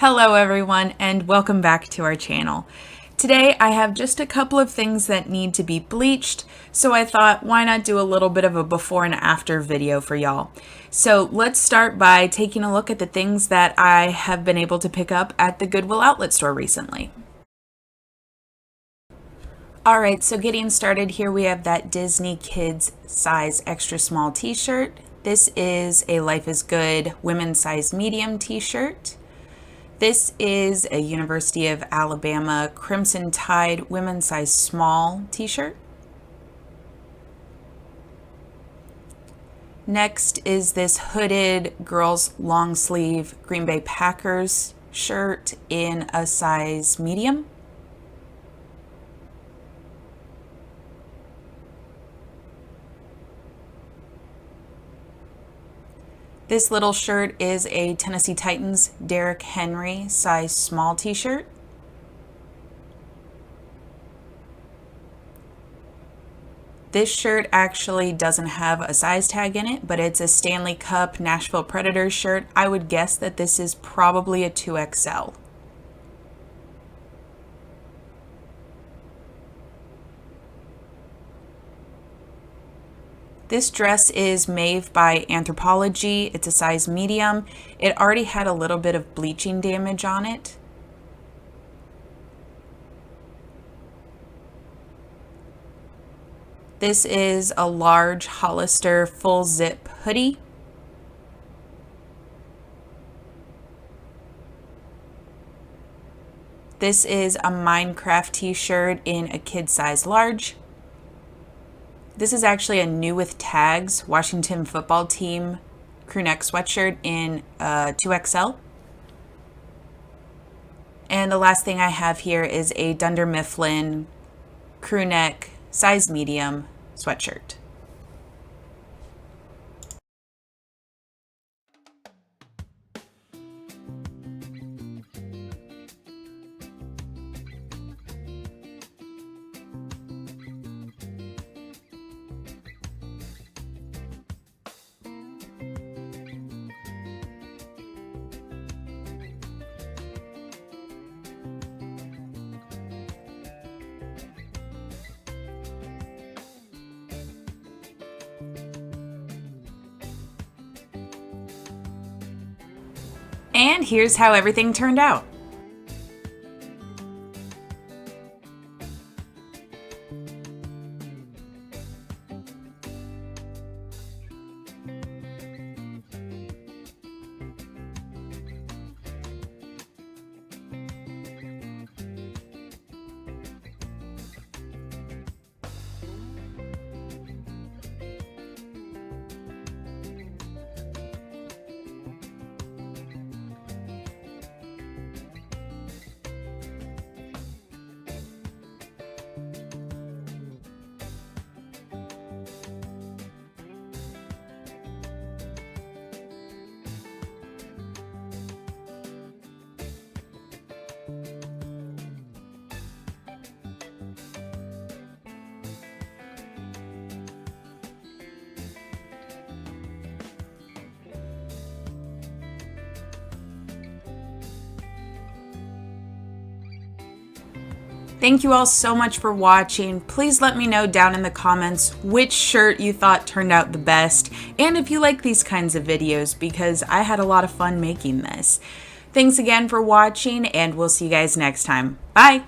Hello everyone and welcome back to our channel. Today I have just a couple of things that need to be bleached, so I thought why not do a little bit of a before and after video for y'all. So let's start by taking a look at the things that I have been able to pick up at the Goodwill outlet store recently. Alright, so getting started here, we have that Disney Kids size extra small t-shirt. This is a Life is Good women's size medium t-shirt. This is a University of Alabama Crimson Tide women's size small t-shirt. Next is this hooded girls long sleeve Green Bay Packers shirt in a size medium. This little shirt is a Tennessee Titans Derrick Henry size small t-shirt. This shirt actually doesn't have a size tag in it, but it's a Stanley Cup Nashville Predators shirt. I would guess that this is probably a 2XL. This dress is Maeve by Anthropologie. It's a size medium. It already had a little bit of bleaching damage on it. This is a large Hollister full zip hoodie. This is a Minecraft t-shirt in a kid size large. This is actually a new with tags Washington football team crew neck sweatshirt in 2XL. And the last thing I have here is a Dunder Mifflin crew neck size medium sweatshirt. And here's how everything turned out. Thank you all so much for watching. Please let me know down in the comments which shirt you thought turned out the best, and if you like these kinds of videos, because I had a lot of fun making this. Thanks again for watching, and we'll see you guys next time. Bye!